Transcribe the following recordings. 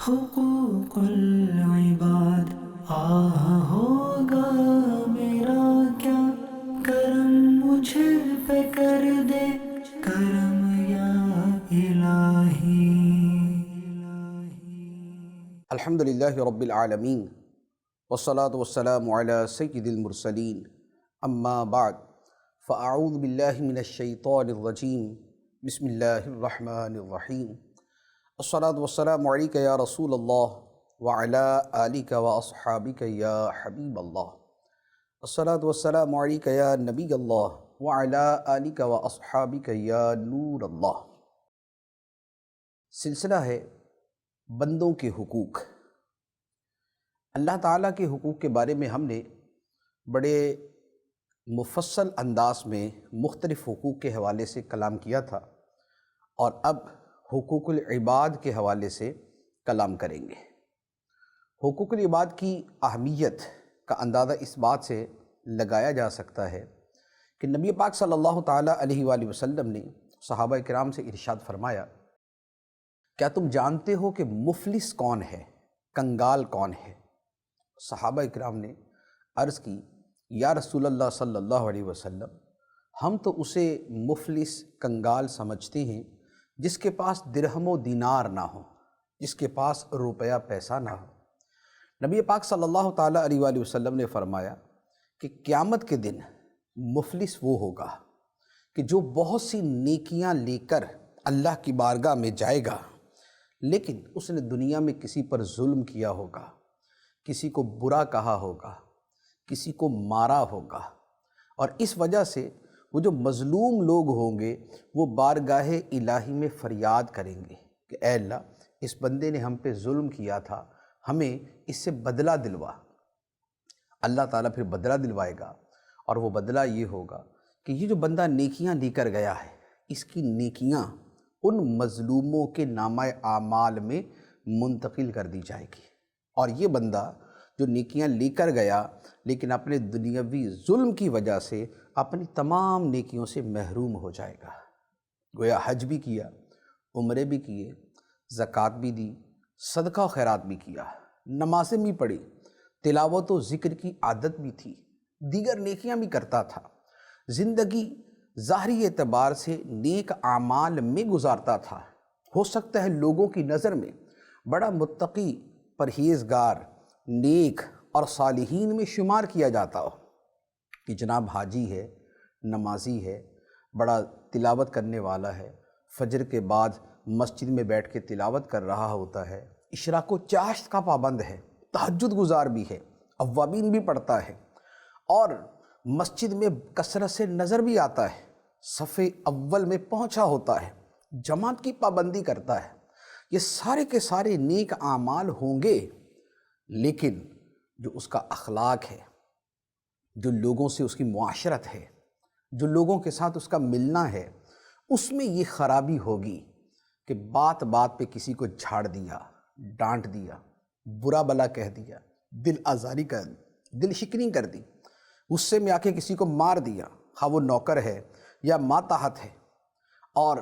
حقوق العباد، ہوگا میرا کیا کرم، مجھے پہ کر دے کرم یا الہی۔ الحمدللہ رب العالمین والصلاة والسلام علی سید المرسلین، اما بعد فاعوذ باللہ من الشیطان الرجیم، بسم اللہ الرحمن الرحیم۔ الصلاة والسلام علیک یا رسول اللہ وعلی آلک واصحابک یا حبیب اللہ۔ الصلاة والسلام علیک یا نبی اللہ وعلی آلک واصحابک یا نور اللہ۔ سلسلہ ہے بندوں کے حقوق۔ اللہ تعالیٰ کے حقوق کے بارے میں ہم نے بڑے مفصل انداز میں مختلف حقوق کے حوالے سے کلام کیا تھا، اور اب حقوق العباد کے حوالے سے کلام کریں گے۔ حقوق العباد کی اہمیت کا اندازہ اس بات سے لگایا جا سکتا ہے کہ نبی پاک صلی اللہ تعالیٰ علیہ وآلہ وسلم نے صحابہ کرام سے ارشاد فرمایا، کیا تم جانتے ہو کہ مفلس کون ہے، کنگال کون ہے؟ صحابہ کرام نے عرض کی، یا رسول اللہ صلی اللہ علیہ وسلم، ہم تو اسے مفلس کنگال سمجھتے ہیں جس کے پاس درہم و دینار نہ ہو، جس کے پاس روپیہ پیسہ نہ ہو۔ نبی پاک صلی اللہ تعالیٰ علیہ وآلہ وسلم نے فرمایا کہ قیامت کے دن مفلس وہ ہوگا کہ جو بہت سی نیکیاں لے کر اللہ کی بارگاہ میں جائے گا، لیکن اس نے دنیا میں کسی پر ظلم کیا ہوگا، کسی کو برا کہا ہوگا، کسی کو مارا ہوگا، اور اس وجہ سے وہ جو مظلوم لوگ ہوں گے وہ بارگاہ الہی میں فریاد کریں گے کہ اے اللہ، اس بندے نے ہم پہ ظلم کیا تھا، ہمیں اس سے بدلہ دلوا۔ اللہ تعالیٰ پھر بدلہ دلوائے گا، اور وہ بدلہ یہ ہوگا کہ یہ جو بندہ نیکیاں لے کر گیا ہے، اس کی نیکیاں ان مظلوموں کے نامہ اعمال میں منتقل کر دی جائے گی، اور یہ بندہ جو نیکیاں لے کر گیا لیکن اپنے دنیاوی ظلم کی وجہ سے اپنی تمام نیکیوں سے محروم ہو جائے گا۔ گویا حج بھی کیا، عمرے بھی کیے، زکوٰۃ بھی دی، صدقہ و خیرات بھی کیا، نمازیں بھی پڑھی، تلاوت و ذکر کی عادت بھی تھی، دیگر نیکیاں بھی کرتا تھا، زندگی ظاہری اعتبار سے نیک اعمال میں گزارتا تھا، ہو سکتا ہے لوگوں کی نظر میں بڑا متقی، پرہیزگار، نیک اور صالحین میں شمار کیا جاتا ہو کہ جناب حاجی ہے، نمازی ہے، بڑا تلاوت کرنے والا ہے، فجر کے بعد مسجد میں بیٹھ کے تلاوت کر رہا ہوتا ہے، اشراق و چاشت کا پابند ہے، تہجد گزار بھی ہے، اوابین بھی پڑھتا ہے، اور مسجد میں کثرت سے نظر بھی آتا ہے، صف اول میں پہنچا ہوتا ہے، جماعت کی پابندی کرتا ہے۔ یہ سارے کے سارے نیک اعمال ہوں گے، لیکن جو اس کا اخلاق ہے، جو لوگوں سے اس کی معاشرت ہے، جو لوگوں کے ساتھ اس کا ملنا ہے، اس میں یہ خرابی ہوگی کہ بات بات پہ کسی کو جھاڑ دیا، ڈانٹ دیا، برا بلا کہہ دیا، دل آزاری کر دی، دل شکنی کر دی، غصے میں آ کے کسی کو مار دیا، خواہ وہ نوکر ہے یا ماتحت ہے، اور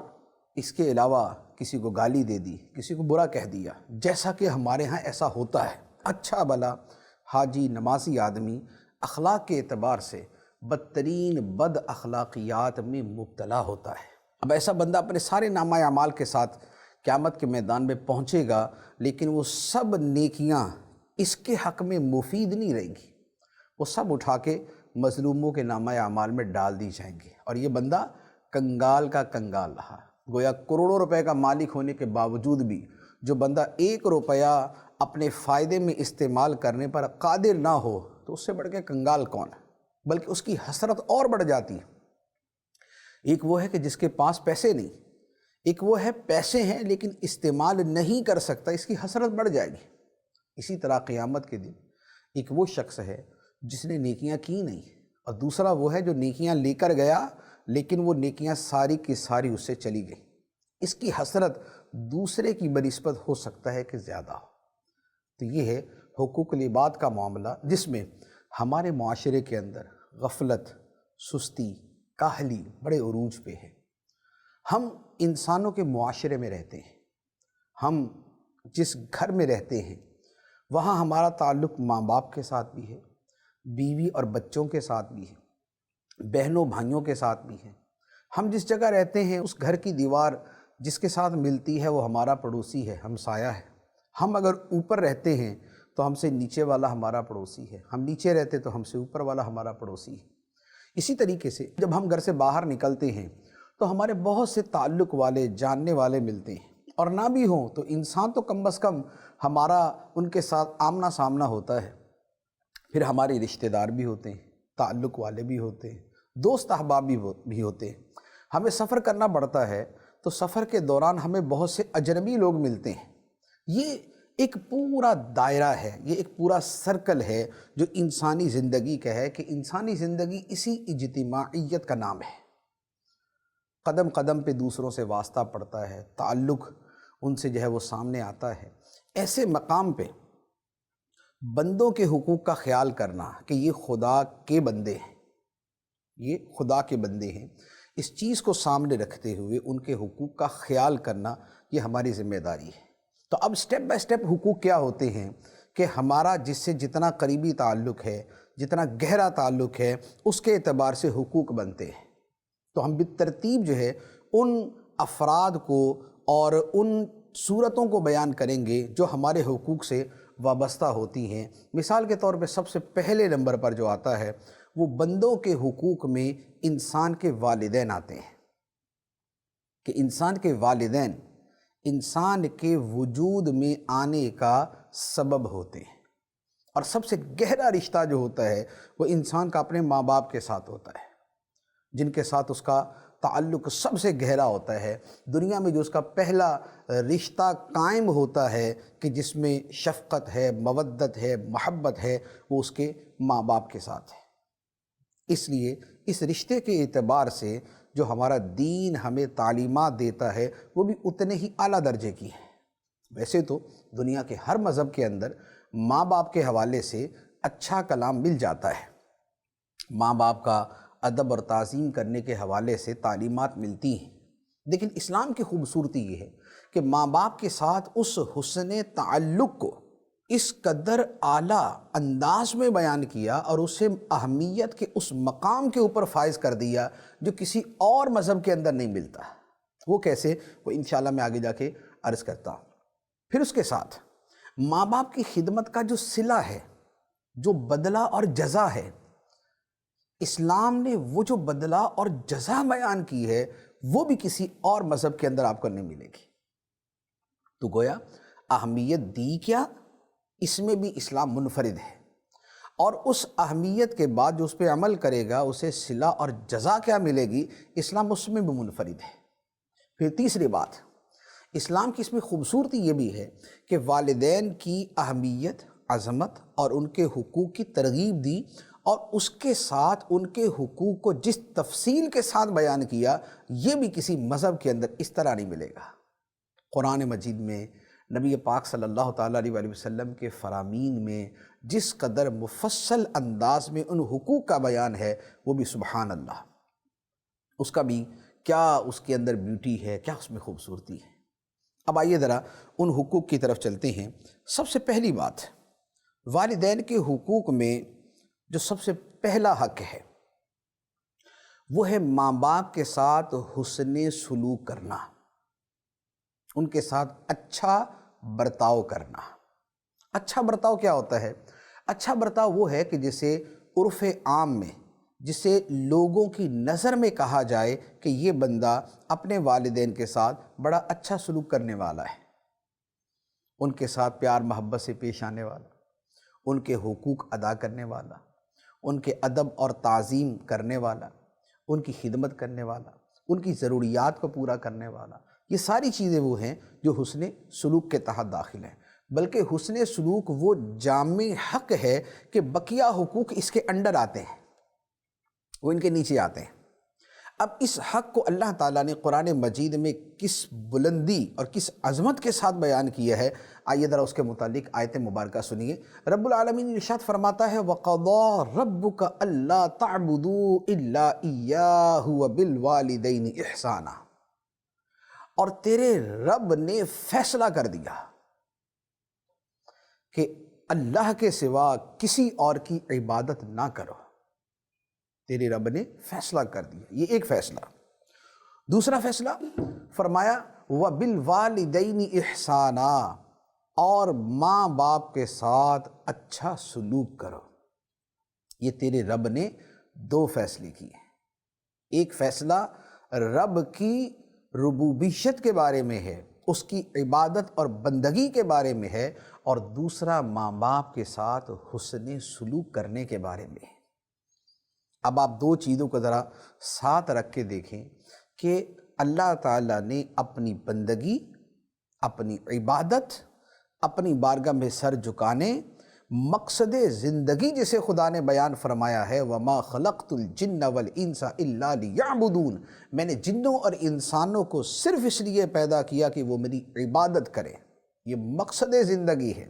اس کے علاوہ کسی کو گالی دے دی، کسی کو برا کہہ دیا، جیسا کہ ہمارے ہاں ایسا ہوتا ہے۔ اچھا بلا حاجی نمازی آدمی اخلاق کے اعتبار سے بدترین بد اخلاقیات میں مبتلا ہوتا ہے۔ اب ایسا بندہ اپنے سارے نامہ اعمال کے ساتھ قیامت کے میدان میں پہنچے گا، لیکن وہ سب نیکیاں اس کے حق میں مفید نہیں رہیں گی، وہ سب اٹھا کے مظلوموں کے نامہ اعمال میں ڈال دی جائیں گے، اور یہ بندہ کنگال کا کنگال رہا۔ گویا کروڑوں روپے کا مالک ہونے کے باوجود بھی جو بندہ ایک روپیہ اپنے فائدے میں استعمال کرنے پر قادر نہ ہو، تو اس سے بڑھ کے کنگال کون ہے؟ بلکہ اس کی حسرت اور بڑھ جاتی ہے۔ ایک وہ ہے کہ جس کے پاس پیسے نہیں، ایک وہ ہے پیسے ہیں لیکن استعمال نہیں کر سکتا، اس کی حسرت بڑھ جائے گی۔ اسی طرح قیامت کے دن ایک وہ شخص ہے جس نے نیکیاں کی نہیں، اور دوسرا وہ ہے جو نیکیاں لے کر گیا لیکن وہ نیکیاں ساری کی ساری اس سے چلی گئی۔ اس کی حسرت دوسرے کی بنسبت ہو سکتا ہے کہ زیادہ ہو۔ تو یہ ہے حقوق العباد کا معاملہ، جس میں ہمارے معاشرے کے اندر غفلت، سستی، کاہلی بڑے عروج پہ ہے۔ ہم انسانوں کے معاشرے میں رہتے ہیں، ہم جس گھر میں رہتے ہیں وہاں ہمارا تعلق ماں باپ کے ساتھ بھی ہے، بیوی اور بچوں کے ساتھ بھی ہے، بہنوں بھائیوں کے ساتھ بھی ہے۔ ہم جس جگہ رہتے ہیں اس گھر کی دیوار جس کے ساتھ ملتی ہے وہ ہمارا پڑوسی ہے، ہمسایہ ہے۔ ہم اگر اوپر رہتے ہیں تو ہم سے نیچے والا ہمارا پڑوسی ہے، ہم نیچے رہتے تو ہم سے اوپر والا ہمارا پڑوسی ہے۔ اسی طریقے سے جب ہم گھر سے باہر نکلتے ہیں تو ہمارے بہت سے تعلق والے جاننے والے ملتے ہیں، اور نہ بھی ہوں تو انسان تو کم از کم ہمارا ان کے ساتھ آمنا سامنا ہوتا ہے۔ پھر ہمارے رشتہ دار بھی ہوتے ہیں، تعلق والے بھی ہوتے ہیں، دوست احباب بھی ہوتے ہیں۔ ہمیں سفر کرنا پڑتا ہے تو سفر کے دوران ہمیں بہت سے اجنبی لوگ ملتے ہیں۔ یہ ایک پورا دائرہ ہے، یہ ایک پورا سرکل ہے جو انسانی زندگی کا ہے، کہ انسانی زندگی اسی اجتماعیت کا نام ہے۔ قدم قدم پہ دوسروں سے واسطہ پڑتا ہے، تعلق ان سے جو ہے وہ سامنے آتا ہے۔ ایسے مقام پہ بندوں کے حقوق کا خیال کرنا کہ یہ خدا کے بندے ہیں، یہ خدا کے بندے ہیں، اس چیز کو سامنے رکھتے ہوئے ان کے حقوق کا خیال کرنا یہ ہماری ذمہ داری ہے۔ تو اب سٹیپ بائی سٹیپ حقوق کیا ہوتے ہیں کہ ہمارا جس سے جتنا قریبی تعلق ہے، جتنا گہرا تعلق ہے، اس کے اعتبار سے حقوق بنتے ہیں۔ تو ہم بالترتیب جو ہے ان افراد کو اور ان صورتوں کو بیان کریں گے جو ہمارے حقوق سے وابستہ ہوتی ہیں۔ مثال کے طور پہ سب سے پہلے نمبر پر جو آتا ہے وہ بندوں کے حقوق میں انسان کے والدین آتے ہیں، کہ انسان کے والدین انسان کے وجود میں آنے کا سبب ہوتے ہیں، اور سب سے گہرا رشتہ جو ہوتا ہے وہ انسان کا اپنے ماں باپ کے ساتھ ہوتا ہے، جن کے ساتھ اس کا تعلق سب سے گہرا ہوتا ہے۔ دنیا میں جو اس کا پہلا رشتہ قائم ہوتا ہے کہ جس میں شفقت ہے، مودت ہے، محبت ہے، وہ اس کے ماں باپ کے ساتھ ہے۔ اس لیے اس رشتے کے اعتبار سے جو ہمارا دین ہمیں تعلیمات دیتا ہے وہ بھی اتنے ہی اعلیٰ درجے کی ہے۔ ویسے تو دنیا کے ہر مذہب کے اندر ماں باپ کے حوالے سے اچھا کلام مل جاتا ہے، ماں باپ کا ادب اور تعظیم کرنے کے حوالے سے تعلیمات ملتی ہیں، لیکن اسلام کی خوبصورتی یہ ہے کہ ماں باپ کے ساتھ اس حسن تعلق کو اس قدر اعلیٰ انداز میں بیان کیا اور اسے اہمیت کے اس مقام کے اوپر فائز کر دیا جو کسی اور مذہب کے اندر نہیں ملتا۔ وہ کیسے، وہ انشاءاللہ میں آگے جا کے عرض کرتا ہوں۔ پھر اس کے ساتھ ماں باپ کی خدمت کا جو صلہ ہے، جو بدلہ اور جزا ہے، اسلام نے وہ جو بدلہ اور جزا بیان کی ہے وہ بھی کسی اور مذہب کے اندر آپ کو نہیں ملے گی۔ تو گویا اہمیت دی کیا، اس میں بھی اسلام منفرد ہے، اور اس اہمیت کے بعد جو اس پہ عمل کرے گا اسے صلہ اور جزا کیا ملے گی، اسلام اس میں بھی منفرد ہے۔ پھر تیسری بات، اسلام کی اس میں خوبصورتی یہ بھی ہے کہ والدین کی اہمیت، عظمت اور ان کے حقوق کی ترغیب دی، اور اس کے ساتھ ان کے حقوق کو جس تفصیل کے ساتھ بیان کیا یہ بھی کسی مذہب کے اندر اس طرح نہیں ملے گا۔ قرآن مجید میں نبی پاک صلی اللہ تعالیٰ علیہ وآلہ وسلم کے فرامین میں جس قدر مفصل انداز میں ان حقوق کا بیان ہے وہ بھی سبحان اللہ، اس کا بھی کیا اس کے اندر بیوٹی ہے، کیا اس میں خوبصورتی ہے۔ اب آئیے ذرا ان حقوق کی طرف چلتے ہیں۔ سب سے پہلی بات، والدین کے حقوق میں جو سب سے پہلا حق ہے وہ ہے ماں باپ کے ساتھ حسن سلوک کرنا، ان کے ساتھ اچھا برتاؤ کرنا۔ اچھا برتاؤ کیا ہوتا ہے؟ اچھا برتاؤ وہ ہے کہ جسے عرف عام میں، جسے لوگوں کی نظر میں کہا جائے کہ یہ بندہ اپنے والدین کے ساتھ بڑا اچھا سلوک کرنے والا ہے، ان کے ساتھ پیار محبت سے پیش آنے والا، ان کے حقوق ادا کرنے والا، ان کے ادب اور تعظیم کرنے والا، ان کی خدمت کرنے والا، ان کی ضروریات کو پورا کرنے والا۔ یہ ساری چیزیں وہ ہیں جو حسن سلوک کے تحت داخل ہیں، بلکہ حسن سلوک وہ جامع حق ہے کہ بقیہ حقوق اس کے انڈر آتے ہیں، وہ ان کے نیچے آتے ہیں۔ اب اس حق کو اللہ تعالیٰ نے قرآن مجید میں کس بلندی اور کس عظمت کے ساتھ بیان کیا ہے، آئیے ذرا اس کے متعلق آیت مبارکہ سنیے۔ رب العالمین ارشاد فرماتا ہے وَقَضَىٰ رَبُّكَ أَلَّا تَعْبُدُوا إِلَّا إِيَّاهُ وَبِالْوَالِدَيْنِ إِحْسَانًا، اور تیرے رب نے فیصلہ کر دیا، کہ اللہ کے سوا کسی اور کی عبادت نہ کرو، تیرے رب نے فیصلہ کر دیا، یہ ایک فیصلہ۔ دوسرا فیصلہ فرمایا وَبِالْوَالِدَيْنِ إِحْسَانًا، اور ماں باپ کے ساتھ اچھا سلوک کرو۔ یہ تیرے رب نے دو فیصلے کیے، ایک فیصلہ رب کی ربوبیت کے بارے میں ہے، اس کی عبادت اور بندگی کے بارے میں ہے، اور دوسرا ماں باپ کے ساتھ حسن سلوک کرنے کے بارے میں ہے۔ اب آپ دو چیزوں کو ذرا ساتھ رکھ کے دیکھیں کہ اللہ تعالیٰ نے اپنی بندگی، اپنی عبادت، اپنی بارگاہ میں سر جھکانے، مقصد زندگی جسے خدا نے بیان فرمایا ہے وَمَا خَلَقْتُ الْجِنَّ وَالْإِنسَ إِلَّا لِيَعْبُدُونَ، میں نے جنوں اور انسانوں کو صرف اس لیے پیدا کیا کہ وہ میری عبادت کریں۔ یہ مقصد زندگی ہے،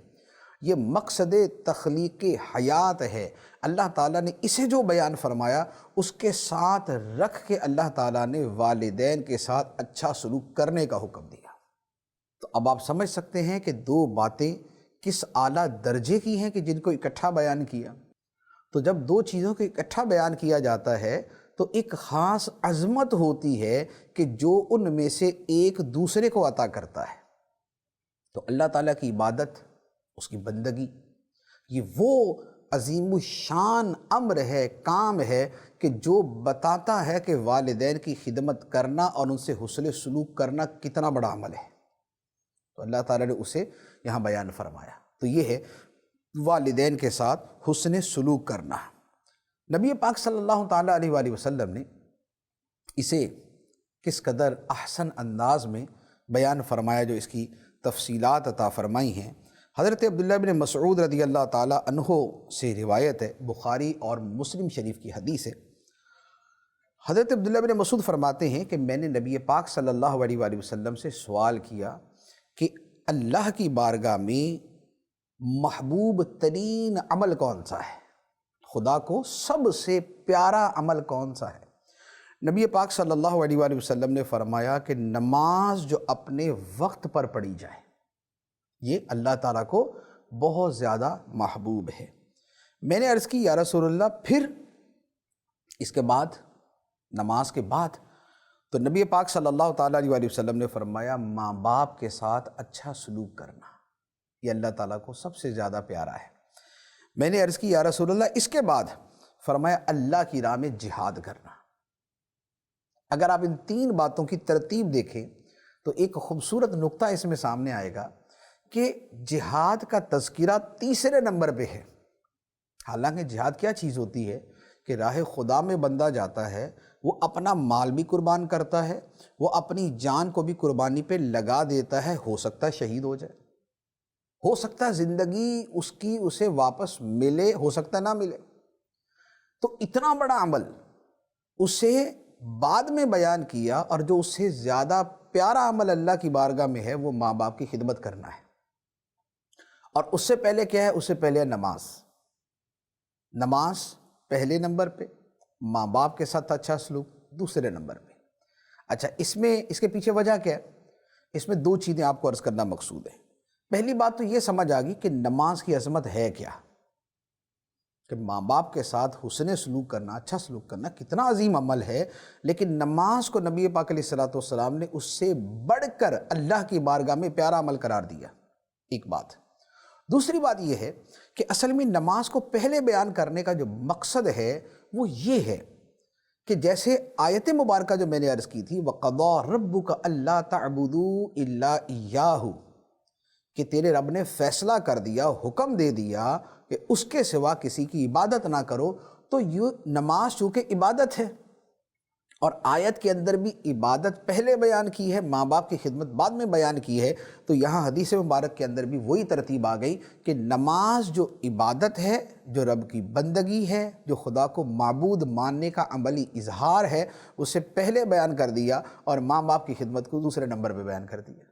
یہ مقصد تخلیق حیات ہے۔ اللہ تعالیٰ نے اسے جو بیان فرمایا، اس کے ساتھ رکھ کے اللہ تعالیٰ نے والدین کے ساتھ اچھا سلوک کرنے کا حکم دیا۔ تو اب آپ سمجھ سکتے ہیں کہ دو باتیں کس اعلیٰ درجے کی ہیں کہ جن کو اکٹھا بیان کیا۔ تو جب دو چیزوں کو اکٹھا بیان کیا جاتا ہے تو ایک خاص عظمت ہوتی ہے کہ جو ان میں سے ایک دوسرے کو عطا کرتا ہے۔ تو اللہ تعالیٰ کی عبادت، اس کی بندگی، یہ وہ عظیم الشان امر ہے، کام ہے کہ جو بتاتا ہے کہ والدین کی خدمت کرنا اور ان سے حسن سلوک کرنا کتنا بڑا عمل ہے۔ تو اللہ تعالیٰ نے اسے یہاں بیان فرمایا۔ تو یہ ہے والدین کے ساتھ حسن سلوک کرنا۔ نبی پاک صلی اللہ تعالیٰ علیہ وآلہ وسلم نے اسے کس قدر احسن انداز میں بیان فرمایا، جو اس کی تفصیلات عطا فرمائی ہیں۔ حضرت عبداللہ بن مسعود رضی اللہ تعالیٰ عنہ سے روایت ہے، بخاری اور مسلم شریف کی حدیث ہے۔ حضرت عبداللہ بن مسعود فرماتے ہیں کہ میں نے نبی پاک صلی اللہ علیہ وآلہ وسلم سے سوال کیا کہ اللہ کی بارگاہ میں محبوب ترین عمل کون سا ہے، خدا کو سب سے پیارا عمل کون سا ہے؟ نبی پاک صلی اللہ علیہ وآلہ وسلم نے فرمایا کہ نماز جو اپنے وقت پر پڑھی جائے، یہ اللہ تعالیٰ کو بہت زیادہ محبوب ہے۔ میں نے عرض کی یا رسول اللہ، پھر اس کے بعد، نماز کے بعد؟ تو نبی پاک صلی اللہ تعالیٰ علیہ وآلہ وسلم نے فرمایا ماں باپ کے ساتھ اچھا سلوک کرنا، یہ اللہ تعالیٰ کو سب سے زیادہ پیارا ہے۔ میں نے عرض کی یا رسول اللہ، اس کے بعد؟ فرمایا اللہ کی راہ میں جہاد کرنا۔ اگر آپ ان تین باتوں کی ترتیب دیکھیں تو ایک خوبصورت نقطہ اس میں سامنے آئے گا کہ جہاد کا تذکرہ تیسرے نمبر پہ ہے۔ حالانکہ جہاد کیا چیز ہوتی ہے کہ راہ خدا میں بندہ جاتا ہے، وہ اپنا مال بھی قربان کرتا ہے، وہ اپنی جان کو بھی قربانی پہ لگا دیتا ہے، ہو سکتا ہے شہید ہو جائے، ہو سکتا ہے زندگی اس کی اسے واپس ملے، ہو سکتا ہے نہ ملے۔ تو اتنا بڑا عمل اسے بعد میں بیان کیا، اور جو اس سے زیادہ پیارا عمل اللہ کی بارگاہ میں ہے وہ ماں باپ کی خدمت کرنا ہے۔ اور اس سے پہلے کیا ہے؟ اس سے پہلے نماز۔ نماز پہلے نمبر پہ، ماں باپ کے ساتھ اچھا سلوک دوسرے نمبر پہ۔ اچھا، اس کے پیچھے وجہ کیا ہے؟ اس میں دو چیزیں آپ کو عرض کرنا مقصود ہے۔ پہلی بات تو یہ سمجھ آ گئی کہ نماز کی عظمت ہے کیا، کہ ماں باپ کے ساتھ حسن سلوک کرنا، اچھا سلوک کرنا کتنا عظیم عمل ہے، لیکن نماز کو نبی پاک علیہ الصلوۃ والسلام نے اس سے بڑھ کر اللہ کی بارگاہ میں پیارا عمل قرار دیا۔ ایک بات۔ دوسری بات یہ ہے کہ اصل میں نماز کو پہلے بیان کرنے کا جو مقصد ہے وہ یہ ہے کہ جیسے آیت مبارکہ جو میں نے عرض کی تھی وَقَضَىٰ رَبُّكَ أَلَّا تَعْبُدُوا إِلَّا إِيَّاهُ، کہ تیرے رب نے فیصلہ کر دیا، حکم دے دیا کہ اس کے سوا کسی کی عبادت نہ کرو۔ تو یہ نماز چونکہ عبادت ہے، اور آیت کے اندر بھی عبادت پہلے بیان کی ہے، ماں باپ کی خدمت بعد میں بیان کی ہے، تو یہاں حدیث مبارک کے اندر بھی وہی ترتیب آ گئی کہ نماز جو عبادت ہے، جو رب کی بندگی ہے، جو خدا کو معبود ماننے کا عملی اظہار ہے، اسے پہلے بیان کر دیا، اور ماں باپ کی خدمت کو دوسرے نمبر پہ بیان کر دیا۔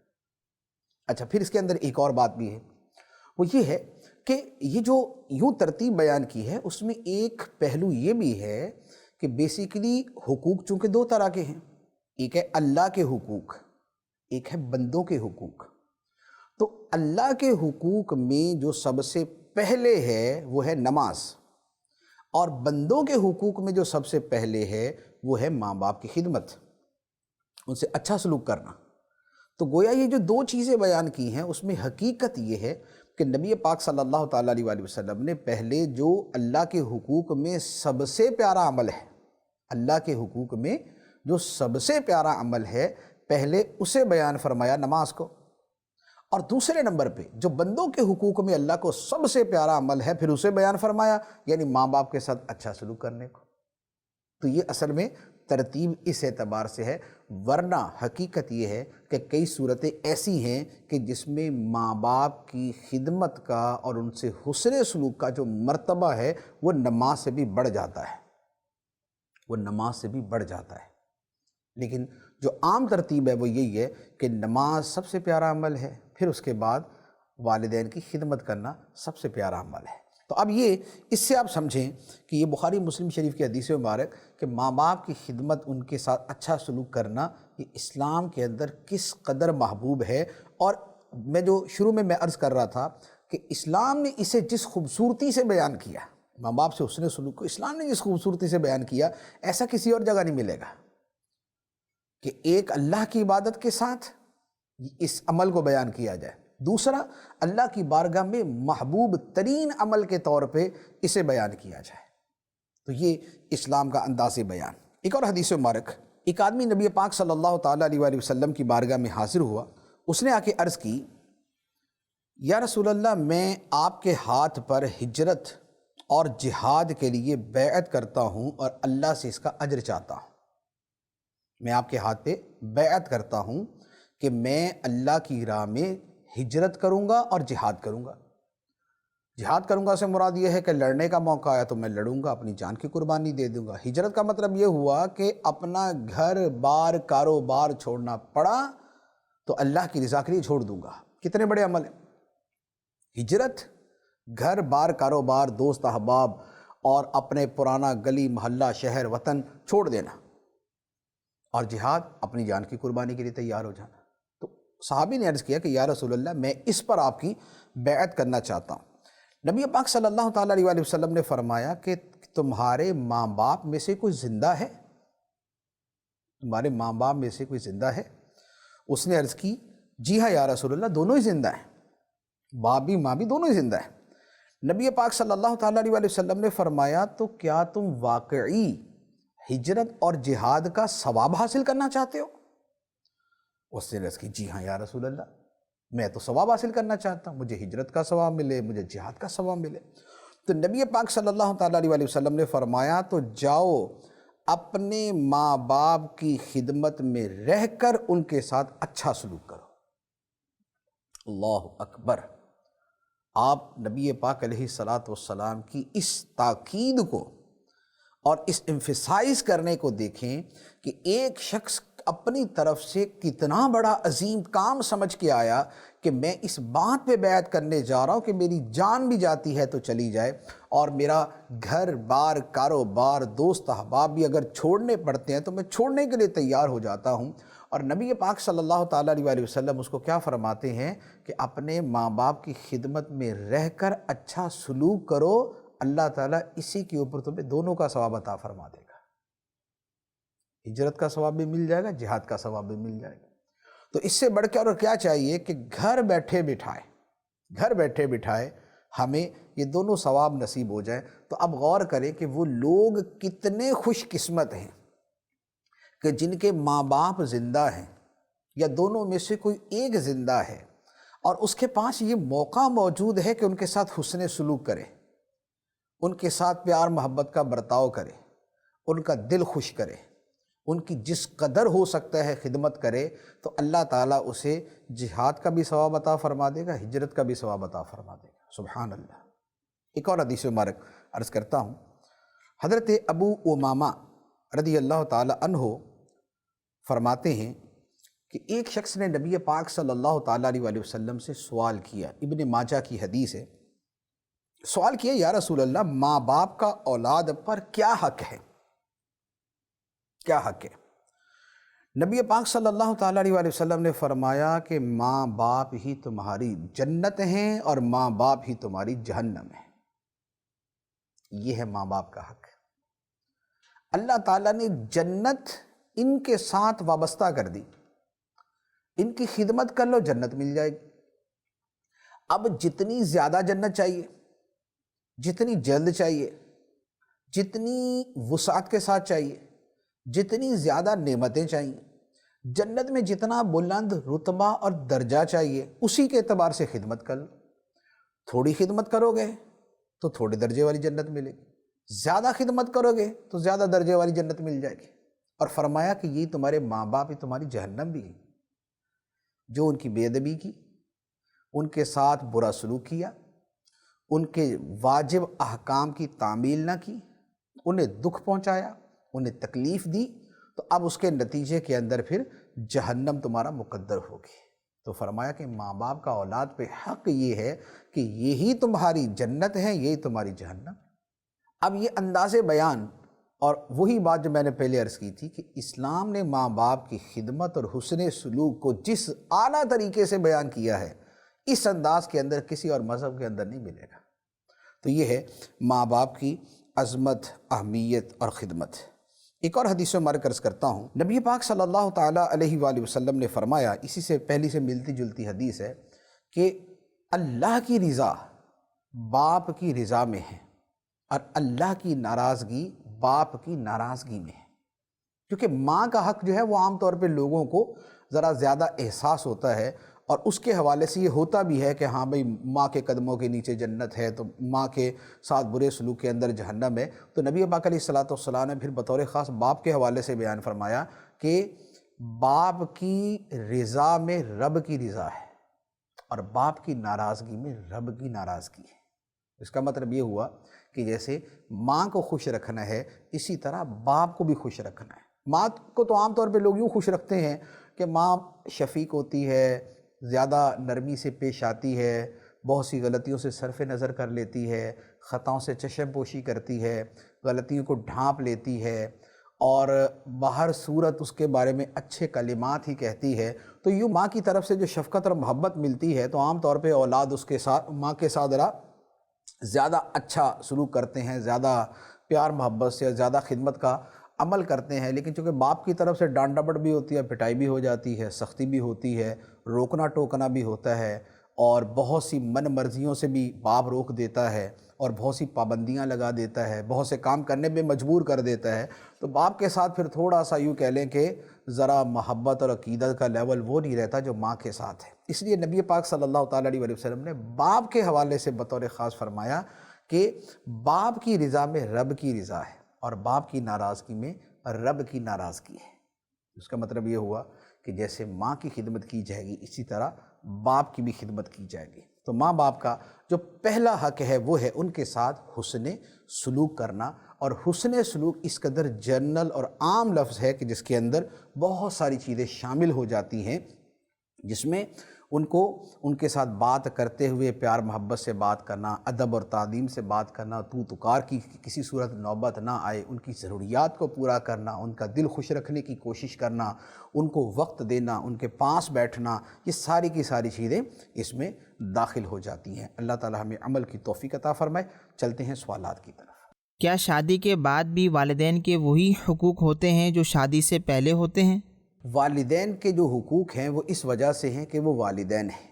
اچھا، پھر اس کے اندر ایک اور بات بھی ہے، وہ یہ ہے کہ یہ جو یوں ترتیب بیان کی ہے اس میں ایک پہلو یہ بھی ہے کہ بیسیکلی حقوق چونکہ دو طرح کے ہیں، ایک ہے اللہ کے حقوق، ایک ہے بندوں کے حقوق۔ تو اللہ کے حقوق میں جو سب سے پہلے ہے وہ ہے نماز، اور بندوں کے حقوق میں جو سب سے پہلے ہے وہ ہے ماں باپ کی خدمت، ان سے اچھا سلوک کرنا۔ تو گویا یہ جو دو چیزیں بیان کی ہیں اس میں حقیقت یہ ہے کہ نبی پاک صلی اللہ تعالیٰ علیہ وآلہ وسلم نے پہلے جو اللہ کے حقوق میں سب سے پیارا عمل ہے، اللہ کے حقوق میں جو سب سے پیارا عمل ہے، پہلے اسے بیان فرمایا، نماز کو، اور دوسرے نمبر پہ جو بندوں کے حقوق میں اللہ کو سب سے پیارا عمل ہے پھر اسے بیان فرمایا، یعنی ماں باپ کے ساتھ اچھا سلوک کرنے کو۔ تو یہ اصل میں ترتیب اس اعتبار سے ہے، ورنہ حقیقت یہ ہے کہ کئی صورتیں ایسی ہیں کہ جس میں ماں باپ کی خدمت کا اور ان سے حسن سلوک کا جو مرتبہ ہے وہ نماز سے بھی بڑھ جاتا ہے، وہ نماز سے بھی بڑھ جاتا ہے۔ لیکن جو عام ترتیب ہے وہ یہی ہے کہ نماز سب سے پیارا عمل ہے، پھر اس کے بعد والدین کی خدمت کرنا سب سے پیارا عمل ہے۔ تو اب یہ اس سے آپ سمجھیں کہ یہ بخاری مسلم شریف کی حدیث مبارک کہ ماں باپ کی خدمت، ان کے ساتھ اچھا سلوک کرنا، یہ اسلام کے اندر کس قدر محبوب ہے۔ اور میں جو شروع میں عرض کر رہا تھا کہ اسلام نے اسے جس خوبصورتی سے بیان کیا، ماں باپ سے حسن سلوک کو اسلام نے جس خوبصورتی سے بیان کیا، ایسا کسی اور جگہ نہیں ملے گا کہ ایک اللہ کی عبادت کے ساتھ اس عمل کو بیان کیا جائے، دوسرا اللہ کی بارگاہ میں محبوب ترین عمل کے طور پہ اسے بیان کیا جائے۔ تو یہ اسلام کا انداز بیان۔ ایک اور حدیث مبارک، ایک آدمی نبی پاک صلی اللہ تعالیٰ علیہ وآلہ وسلم کی بارگاہ میں حاضر ہوا، اس نے آ کے عرض کی، یا رسول اللہ، میں آپ کے ہاتھ پر ہجرت اور جہاد کے لیے بیعت کرتا ہوں اور اللہ سے اس کا اجر چاہتا ہوں۔ میں آپ کے ہاتھ پہ بیعت کرتا ہوں کہ میں اللہ کی راہ میں ہجرت کروں گا اور جہاد کروں گا۔ جہاد کروں گا سے مراد یہ ہے کہ لڑنے کا موقع آیا تو میں لڑوں گا، اپنی جان کی قربانی دے دوں گا۔ ہجرت کا مطلب یہ ہوا کہ اپنا گھر بار کاروبار چھوڑنا پڑا تو اللہ کی رضا کے لیے چھوڑ دوں گا۔ کتنے بڑے عمل ہیں ہجرت، گھر بار کاروبار، دوست احباب اور اپنے پرانا گلی محلہ شہر وطن چھوڑ دینا، اور جہاد اپنی جان کی قربانی کے لیے تیار ہو جانا۔ تو صحابی نے عرض کیا کہ یا رسول اللہ، میں اس پر آپ کی بیعت کرنا چاہتا ہوں۔ نبی پاک صلی اللہ تعالیٰ علیہ وآلہ وسلم نے فرمایا کہ تمہارے ماں باپ میں سے کوئی زندہ ہے؟ تمہارے ماں باپ میں سے کوئی زندہ ہے؟ اس نے عرض کی، جی ہاں یا رسول اللہ، دونوں ہی زندہ ہیں، باپ بھی ماں بھی دونوں ہی زندہ ہیں۔ نبی پاک صلی اللہ تعالیٰ علیہ وآلہ وسلم نے فرمایا، تو کیا تم واقعی ہجرت اور جہاد کا ثواب حاصل کرنا چاہتے ہو؟ اس نے عرض کی، جی ہاں یا رسول اللہ، میں تو ثواب حاصل کرنا چاہتا ہوں، مجھے ہجرت کا ثواب ملے، مجھے جہاد کا ثواب ملے۔ تو نبی پاک صلی اللہ تعالیٰ علیہ وآلہ وسلم نے فرمایا، تو جاؤ اپنے ماں باپ کی خدمت میں رہ کر ان کے ساتھ اچھا سلوک کرو۔ اللہ اکبر۔ آپ نبی پاک علیہ الصلاۃ والسلام کی اس تاکید کو اور اس ایمفیسائز کرنے کو دیکھیں کہ ایک شخص اپنی طرف سے کتنا بڑا عظیم کام سمجھ کے آیا کہ میں اس بات پہ بیعت کرنے جا رہا ہوں کہ میری جان بھی جاتی ہے تو چلی جائے، اور میرا گھر بار کاروبار دوست احباب بھی اگر چھوڑنے پڑتے ہیں تو میں چھوڑنے کے لیے تیار ہو جاتا ہوں۔ اور نبی پاک صلی اللہ تعالیٰ علیہ وآلہ وسلم اس کو کیا فرماتے ہیں کہ اپنے ماں باپ کی خدمت میں رہ کر اچھا سلوک کرو، اللہ تعالیٰ اسی کے اوپر تمہیں دونوں کا ثواب عطا فرما دے گا۔ ہجرت کا ثواب بھی مل جائے گا، جہاد کا ثواب بھی مل جائے گا۔ تو اس سے بڑھ کے اور کیا چاہیے کہ گھر بیٹھے بٹھائے ہمیں یہ دونوں ثواب نصیب ہو جائیں۔ تو اب غور کریں کہ وہ لوگ کتنے خوش قسمت ہیں کہ جن کے ماں باپ زندہ ہیں یا دونوں میں سے کوئی ایک زندہ ہے، اور اس کے پاس یہ موقع موجود ہے کہ ان کے ساتھ حسن سلوک کرے، ان کے ساتھ پیار محبت کا برتاؤ کرے، ان کا دل خوش کرے، ان کی جس قدر ہو سکتا ہے خدمت کرے، تو اللہ تعالیٰ اسے جہاد کا بھی ثواب عطا فرما دے گا، ہجرت کا بھی ثواب عطا فرما دے گا۔ سبحان اللہ۔ ایک اور حدیث مبارک عرض کرتا ہوں، حضرت ابو امامہ رضی اللہ تعالیٰ عنہ فرماتے ہیں کہ ایک شخص نے نبی پاک صلی اللہ تعالیٰ علیہ وآلہ وسلم سے سوال کیا، ابن ماجہ کی حدیث ہے، سوال کیا، یا رسول اللہ، ماں باپ کا اولاد پر کیا حق ہے؟ کیا حق ہے؟ نبی پاک صلی اللہ تعالیٰ علیہ وآلہ وسلم نے فرمایا کہ ماں باپ ہی تمہاری جنت ہیں اور ماں باپ ہی تمہاری جہنم ہے۔ یہ ہے ماں باپ کا حق۔ اللہ تعالیٰ نے جنت ان کے ساتھ وابستہ کر دی، ان کی خدمت کر لو جنت مل جائے گی۔ اب جتنی زیادہ جنت چاہیے، جتنی جلد چاہیے، جتنی وسعت کے ساتھ چاہیے، جتنی زیادہ نعمتیں چاہیے، جنت میں جتنا بلند رتبہ اور درجہ چاہیے، اسی کے اعتبار سے خدمت کر لو۔ تھوڑی خدمت کرو گے تو تھوڑے درجے والی جنت ملے گی، زیادہ خدمت کرو گے تو زیادہ درجے والی جنت مل جائے گی۔ اور فرمایا کہ یہ تمہارے ماں باپ ہی تمہاری جہنم بھی ہے۔ جو ان کی بے ادبی کی، ان کے ساتھ برا سلوک کیا، ان کے واجب احکام کی تعمیل نہ کی، انہیں دکھ پہنچایا، انہیں تکلیف دی، تو اب اس کے نتیجے کے اندر پھر جہنم تمہارا مقدر ہوگی۔ تو فرمایا کہ ماں باپ کا اولاد پہ حق یہ ہے کہ یہی تمہاری جنت ہے، یہی تمہاری جہنم۔ اب یہ انداز بیان اور وہی بات جو میں نے پہلے عرض کی تھی کہ اسلام نے ماں باپ کی خدمت اور حسن سلوک کو جس اعلیٰ طریقے سے بیان کیا ہے، اس انداز کے اندر کسی اور مذہب کے اندر نہیں ملے گا۔ تو یہ ہے ماں باپ کی عظمت، اہمیت اور خدمت۔ ایک اور حدیث میں عرض کرتا ہوں، نبی پاک صلی اللہ تعالیٰ علیہ وآلہ وسلم نے فرمایا، اسی سے پہلی سے ملتی جلتی حدیث ہے، کہ اللہ کی رضا باپ کی رضا میں ہے اور اللہ کی ناراضگی باپ کی ناراضگی میں ہے۔ کیونکہ ماں کا حق جو ہے وہ عام طور پہ لوگوں کو ذرا زیادہ احساس ہوتا ہے، اور اس کے حوالے سے یہ ہوتا بھی ہے کہ ہاں بھئی ماں کے قدموں کے نیچے جنت ہے، تو ماں کے ساتھ برے سلوک کے اندر جہنم ہے۔ تو نبی پاک علیہ الصلوۃ والسلام نے پھر بطور خاص باپ کے حوالے سے بیان فرمایا کہ باپ کی رضا میں رب کی رضا ہے اور باپ کی ناراضگی میں رب کی ناراضگی ہے۔ اس کا مطلب یہ ہوا کہ جیسے ماں کو خوش رکھنا ہے، اسی طرح باپ کو بھی خوش رکھنا ہے۔ ماں کو تو عام طور پہ لوگ یوں خوش رکھتے ہیں کہ ماں شفیق ہوتی ہے، زیادہ نرمی سے پیش آتی ہے، بہت سی غلطیوں سے صرف نظر کر لیتی ہے، خطاؤں سے چشم پوشی کرتی ہے، غلطیوں کو ڈھانپ لیتی ہے، اور باہر صورت اس کے بارے میں اچھے کلمات ہی کہتی ہے۔ تو یوں ماں کی طرف سے جو شفقت اور محبت ملتی ہے، تو عام طور پہ اولاد اس کے ساتھ ماں کے ساتھ زیادہ اچھا سلوک کرتے ہیں، زیادہ پیار محبت سے، زیادہ خدمت کا عمل کرتے ہیں۔ لیکن چونکہ باپ کی طرف سے ڈانٹ ڈپٹ بھی ہوتی ہے، پٹائی بھی ہو جاتی ہے، سختی بھی ہوتی ہے، روکنا ٹوکنا بھی ہوتا ہے، اور بہت سی من مرضیوں سے بھی باپ روک دیتا ہے، اور بہت سی پابندیاں لگا دیتا ہے، بہت سے کام کرنے پہ مجبور کر دیتا ہے۔ تو باپ کے ساتھ پھر تھوڑا سا یوں کہہ لیں کہ ذرا محبت اور عقیدت کا لیول وہ نہیں رہتا جو ماں کے ساتھ ہے۔ اس لیے نبی پاک صلی اللہ تعالیٰ علیہ وآلہ وسلم نے باپ کے حوالے سے بطور خاص فرمایا کہ باپ کی رضا میں رب کی رضا ہے اور باپ کی ناراضگی میں رب کی ناراضگی ہے۔ اس کا مطلب یہ ہوا کہ جیسے ماں کی خدمت کی جائے گی، اسی طرح باپ کی بھی خدمت کی جائے گی۔ تو ماں باپ کا جو پہلا حق ہے وہ ہے ان کے ساتھ حسن سلوک کرنا، اور حسن سلوک اس قدر جنرل اور عام لفظ ہے کہ جس کے اندر بہت ساری چیزیں شامل ہو جاتی ہیں، جس میں ان کے ساتھ بات کرتے ہوئے پیار محبت سے بات کرنا، ادب اور تعظیم سے بات کرنا، تو تکار کی کسی صورت نوبت نہ آئے، ان کی ضروریات کو پورا کرنا، ان کا دل خوش رکھنے کی کوشش کرنا، ان کو وقت دینا، ان کے پاس بیٹھنا، یہ ساری کی ساری چیزیں اس میں داخل ہو جاتی ہیں۔ اللہ تعالی ہمیں عمل کی توفیق عطا فرمائے۔ چلتے ہیں سوالات کی طرف۔ کیا شادی کے بعد بھی والدین کے وہی حقوق ہوتے ہیں جو شادی سے پہلے ہوتے ہیں؟ والدین کے جو حقوق ہیں وہ اس وجہ سے ہیں کہ وہ والدین ہیں۔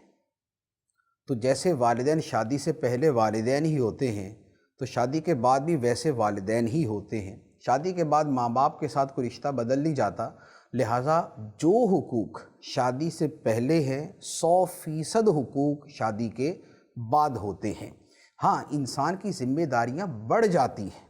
تو جیسے والدین شادی سے پہلے والدین ہی ہوتے ہیں، تو شادی کے بعد بھی ویسے والدین ہی ہوتے ہیں۔ شادی کے بعد ماں باپ کے ساتھ کوئی رشتہ بدل نہیں جاتا، لہٰذا جو حقوق شادی سے پہلے ہیں 100% حقوق شادی کے بعد ہوتے ہیں۔ ہاں، انسان کی ذمہ داریاں بڑھ جاتی ہیں،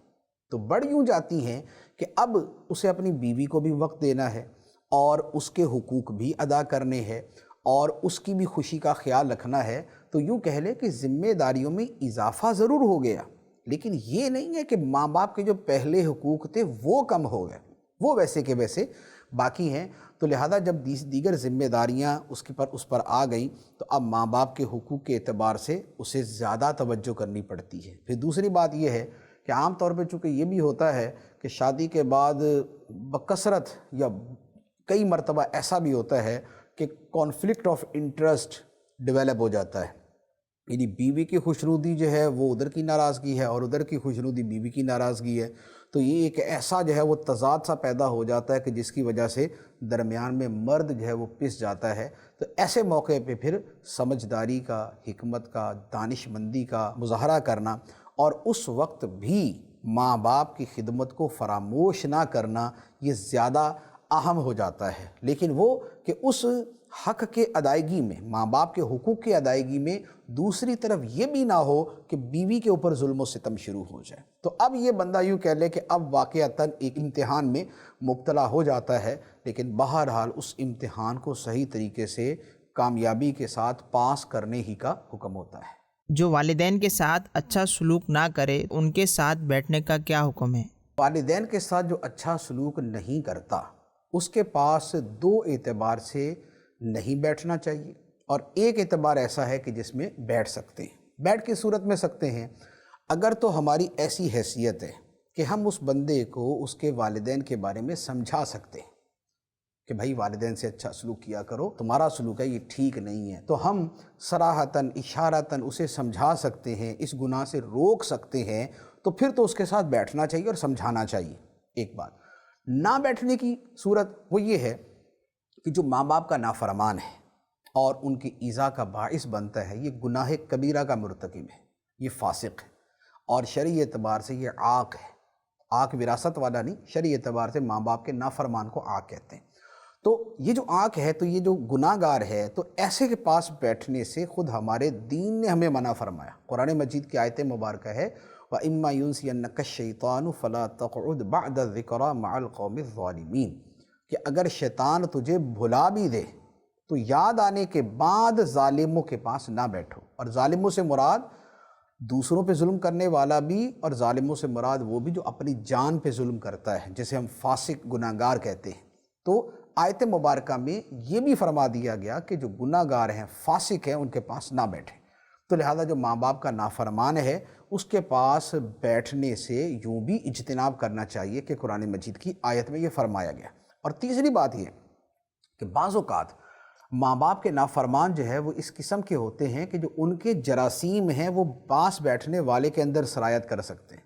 تو بڑھ یوں جاتی ہیں کہ اب اسے اپنی بیوی کو بھی وقت دینا ہے، اور اس کے حقوق بھی ادا کرنے ہیں، اور اس کی بھی خوشی کا خیال رکھنا ہے۔ تو یوں کہہ لیں کہ ذمہ داریوں میں اضافہ ضرور ہو گیا، لیکن یہ نہیں ہے کہ ماں باپ کے جو پہلے حقوق تھے وہ کم ہو گئے، وہ ویسے کے ویسے باقی ہیں۔ تو لہذا جب دیگر ذمہ داریاں اس پر آ گئیں، تو اب ماں باپ کے حقوق کے اعتبار سے اسے زیادہ توجہ کرنی پڑتی ہے۔ پھر دوسری بات یہ ہے کہ عام طور پہ چونکہ یہ بھی ہوتا ہے کہ شادی کے بعد بکثرت یا کئی مرتبہ ایسا بھی ہوتا ہے کہ کانفلکٹ آف انٹرسٹ ڈیولپ ہو جاتا ہے، یعنی بیوی کی خوشنودی جو ہے وہ ادھر کی ناراضگی ہے اور ادھر کی خوشنودی بیوی کی ناراضگی ہے، تو یہ ایک ایسا جو ہے وہ تضاد سا پیدا ہو جاتا ہے کہ جس کی وجہ سے درمیان میں مرد جو ہے وہ پس جاتا ہے۔ تو ایسے موقع پہ پھر سمجھداری کا، حکمت کا، دانش مندی کا مظاہرہ کرنا اور اس وقت بھی ماں باپ کی خدمت کو فراموش نہ کرنا یہ زیادہ اہم ہو جاتا ہے، لیکن وہ کہ اس حق کے ادائیگی میں، ماں باپ کے حقوق کی ادائیگی میں دوسری طرف یہ بھی نہ ہو کہ بیوی کے اوپر ظلم و ستم شروع ہو جائے۔ تو اب یہ بندہ یوں کہہ لے کہ اب واقعتاً ایک امتحان میں مبتلا ہو جاتا ہے، لیکن بہرحال اس امتحان کو صحیح طریقے سے کامیابی کے ساتھ پاس کرنے ہی کا حکم ہوتا ہے۔ جو والدین کے ساتھ اچھا سلوک نہ کرے ان کے ساتھ بیٹھنے کا کیا حکم ہے؟ والدین کے ساتھ جو اچھا سلوک نہیں کرتا اس کے پاس دو اعتبار سے نہیں بیٹھنا چاہیے، اور ایک اعتبار ایسا ہے کہ جس میں بیٹھ سکتے ہیں۔ بیٹھ کی صورت میں سکتے ہیں اگر تو ہماری ایسی حیثیت ہے کہ ہم اس بندے کو اس کے والدین کے بارے میں سمجھا سکتے ہیں کہ بھائی والدین سے اچھا سلوک کیا کرو، تمہارا سلوک ہے یہ ٹھیک نہیں ہے، تو ہم صراحتاً اشارتاً اسے سمجھا سکتے ہیں، اس گناہ سے روک سکتے ہیں، تو پھر تو اس کے ساتھ بیٹھنا چاہیے اور سمجھانا چاہیے۔ ایک بات نہ بیٹھنے کی صورت وہ یہ ہے کہ جو ماں باپ کا نافرمان ہے اور ان کی ایذا کا باعث بنتا ہے، یہ گناہ کبیرہ کا مرتکب ہے، یہ فاسق ہے، اور شرعی اعتبار سے یہ عاق ہے۔ عاق وراثت والا نہیں، شرعی اعتبار سے ماں باپ کے نافرمان کو عاق کہتے ہیں۔ تو یہ جو عاق ہے، تو یہ جو گناہ گار ہے، تو ایسے کے پاس بیٹھنے سے خود ہمارے دین نے ہمیں منع فرمایا۔ قرآن مجید کی آیت مبارکہ ہے وَإِمَّا يُنْسِيَنَّكَ الشَّيْطَانُ فَلَا تَقْعُدْ بَعْدَ الذِّكْرَىٰ مَعَ الْقَوْمِ الظَّالِمِينَ، کہ اگر شیطان تجھے بھلا بھی دے تو یاد آنے کے بعد ظالموں کے پاس نہ بیٹھو۔ اور ظالموں سے مراد دوسروں پہ ظلم کرنے والا بھی، اور ظالموں سے مراد وہ بھی جو اپنی جان پہ ظلم کرتا ہے، جسے ہم فاسق گناہ گار کہتے ہیں۔ تو آیت مبارکہ میں یہ بھی فرما دیا گیا کہ جو گناہ گار ہیں، فاسق ہیں، ان کے پاس نہ بیٹھیں۔ تو لہذا جو ماں باپ کا نافرمان ہے اس کے پاس بیٹھنے سے یوں بھی اجتناب کرنا چاہیے کہ قرآن مجید کی آیت میں یہ فرمایا گیا۔ اور تیسری بات یہ کہ بعض اوقات ماں باپ کے نافرمان جو ہے وہ اس قسم کے ہوتے ہیں کہ جو ان کے جراثیم ہیں وہ پاس بیٹھنے والے کے اندر سرایت کر سکتے ہیں،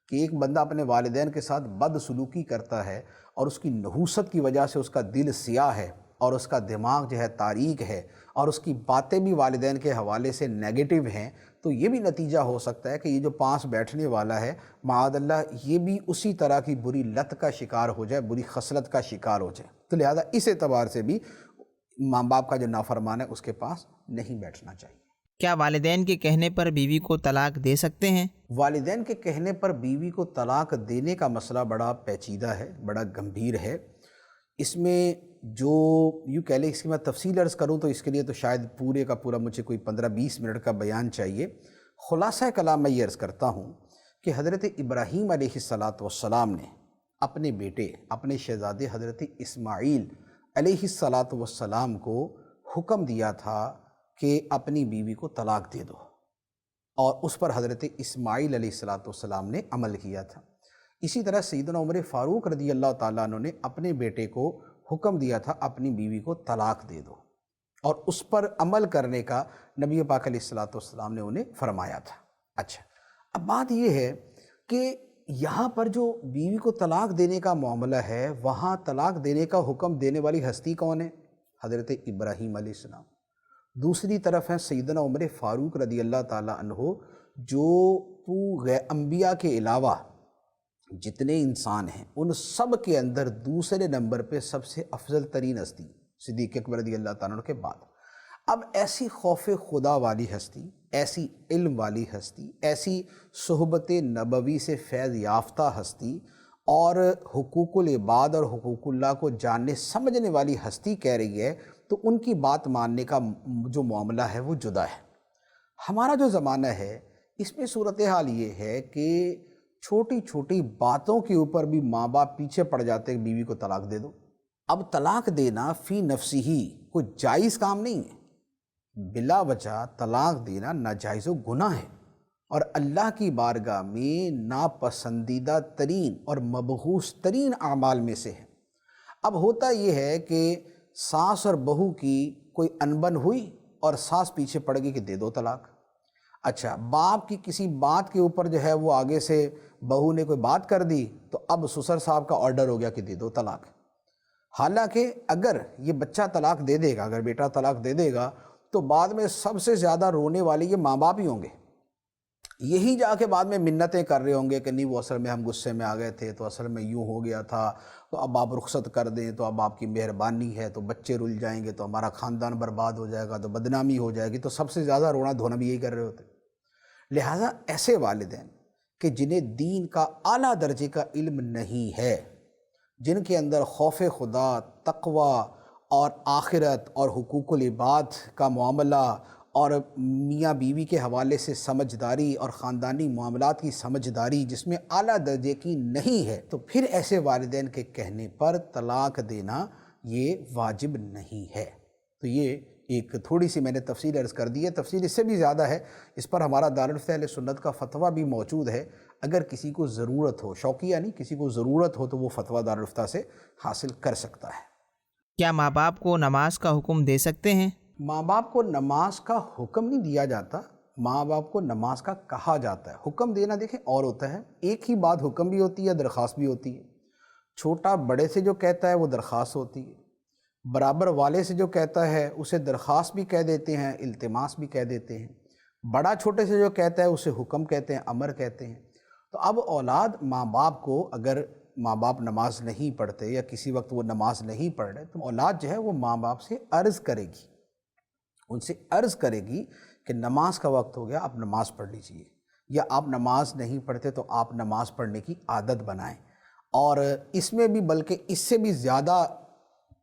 کہ ایک بندہ اپنے والدین کے ساتھ بد سلوکی کرتا ہے اور اس کی نحوست کی وجہ سے اس کا دل سیاہ ہے اور اس کا دماغ جو ہے تاریک ہے اور اس کی باتیں بھی والدین کے حوالے سے نیگیٹو ہیں، تو یہ بھی نتیجہ ہو سکتا ہے کہ یہ جو پاس بیٹھنے والا ہے معاذ اللہ یہ بھی اسی طرح کی بری لت کا شکار ہو جائے، بری خصلت کا شکار ہو جائے۔ تو لہذا اس اعتبار سے بھی ماں باپ کا جو نافرمان ہے اس کے پاس نہیں بیٹھنا چاہیے۔ کیا والدین کے کہنے پر بیوی کو طلاق دے سکتے ہیں؟ والدین کے کہنے پر بیوی کو طلاق دینے کا مسئلہ بڑا پیچیدہ ہے، بڑا گمبھیر ہے۔ اس میں جو یوں کہہ لیں، اس کی میں تفصیل عرض کروں تو اس کے لیے تو شاید پورے کا پورا مجھے کوئی 15-20 منٹ کا بیان چاہیے۔ خلاصہ کلام میں یہ عرض کرتا ہوں کہ حضرت ابراہیم علیہ السلام نے اپنے بیٹے، اپنے شہزادے حضرت اسماعیل علیہ السلام کو حکم دیا تھا کہ اپنی بیوی کو طلاق دے دو، اور اس پر حضرت اسماعیل علیہ السلام نے عمل کیا تھا۔ اسی طرح سیدنا عمر فاروق رضی اللہ تعالیٰ عنہ نے اپنے بیٹے کو حکم دیا تھا اپنی بیوی کو طلاق دے دو، اور اس پر عمل کرنے کا نبی پاک علیہ السلام نے انہیں فرمایا تھا۔ اچھا، اب بات یہ ہے کہ یہاں پر جو بیوی کو طلاق دینے کا معاملہ ہے، وہاں طلاق دینے کا حکم دینے والی ہستی کون ہے؟ حضرت ابراہیم علیہ السلام۔ دوسری طرف ہیں سیدنا عمر فاروق رضی اللہ تعالیٰ عنہ، جو انبیاء کے علاوہ جتنے انسان ہیں ان سب کے اندر دوسرے نمبر پہ سب سے افضل ترین ہستی، صدیق اکبر رضی اللہ تعالیٰ عنہ کے بعد۔ اب ایسی خوف خدا والی ہستی، ایسی علم والی ہستی، ایسی صحبت نبوی سے فیض یافتہ ہستی اور حقوق العباد اور حقوق اللہ کو جاننے سمجھنے والی ہستی کہہ رہی ہے، تو ان کی بات ماننے کا جو معاملہ ہے وہ جدا ہے۔ ہمارا جو زمانہ ہے اس میں صورتحال یہ ہے کہ چھوٹی چھوٹی باتوں کے اوپر بھی ماں باپ پیچھے پڑ جاتے ہیں، بیوی کو طلاق دے دو۔ اب طلاق دینا فی نفسی ہی کوئی جائز کام نہیں ہے، بلا وجہ طلاق دینا ناجائز و گناہ ہے، اور اللہ کی بارگاہ میں ناپسندیدہ ترین اور مبغوث ترین اعمال میں سے ہے۔ اب ہوتا یہ ہے کہ ساس اور بہو کی کوئی انبن ہوئی اور ساس پیچھے پڑ گئی کہ دے دو طلاق۔ اچھا، باپ کی کسی بات کے اوپر جو ہے وہ آگے سے بہو نے کوئی بات کر دی تو اب سسر صاحب کا آرڈر ہو گیا کہ دے دو طلاق۔ حالانکہ اگر یہ بچہ طلاق دے دے گا، اگر بیٹا طلاق دے دے گا تو بعد میں سب سے زیادہ رونے والے یہ ماں باپ ہی ہوں گے۔ یہی جا کے بعد میں منتیں کر رہے ہوں گے کہ نہیں وہ اصل میں ہم غصے میں آ گئے تھے، تو اصل میں یوں ہو گیا تھا، تو اب آپ رخصت کر دیں، تو اب آپ کی مہربانی ہے، تو بچے رل جائیں گے، تو ہمارا خاندان برباد ہو جائے گا، تو بدنامی ہو جائے گی۔ تو سب سے زیادہ رونا دھونا بھی یہی کر رہے ہوتے۔ لہٰذا ایسے والدین کہ جنہیں دین کا اعلیٰ درجے کا علم نہیں ہے، جن کے اندر خوف خدا، تقوی اور آخرت اور حقوق العباد کا معاملہ اور میاں بیوی کے حوالے سے سمجھداری اور خاندانی معاملات کی سمجھداری جس میں اعلیٰ درجے کی نہیں ہے، تو پھر ایسے والدین کے کہنے پر طلاق دینا یہ واجب نہیں ہے۔ تو یہ ایک تھوڑی سی میں نے تفصیل عرض کر دی ہے، تفصیل اس سے بھی زیادہ ہے، اس پر ہمارا دارالفتہ اہل سنت کا فتویٰ بھی موجود ہے۔ اگر کسی کو ضرورت ہو، شوقیہ نہیں، کسی کو ضرورت ہو تو وہ فتویٰ دارالفتہ سے حاصل کر سکتا ہے۔ کیا ماں باپ کو نماز کا حکم دے سکتے ہیں؟ ماں باپ کو نماز کا حکم نہیں دیا جاتا، ماں باپ کو نماز کا کہا جاتا ہے۔ حکم دینا دیکھیں اور ہوتا ہے، ایک ہی بات حکم بھی ہوتی ہے، درخواست بھی ہوتی ہے۔ چھوٹا بڑے سے جو کہتا ہے وہ درخواست ہوتی ہے، برابر والے سے جو کہتا ہے اسے درخواست بھی کہہ دیتے ہیں، التماس بھی کہہ دیتے ہیں۔ بڑا چھوٹے سے جو کہتا ہے اسے حکم کہتے ہیں، امر کہتے ہیں۔ تو اب اولاد ماں باپ کو، اگر ماں باپ نماز نہیں پڑھتے یا کسی وقت وہ نماز نہیں پڑھ رہے، تو اولاد جو ہے وہ ماں باپ سے عرض کرے گی، ان سے عرض کرے گی کہ نماز کا وقت ہو گیا، آپ نماز پڑھ لیجئے، یا آپ نماز نہیں پڑھتے تو آپ نماز پڑھنے کی عادت بنائیں۔ اور اس میں بھی بلکہ اس سے بھی زیادہ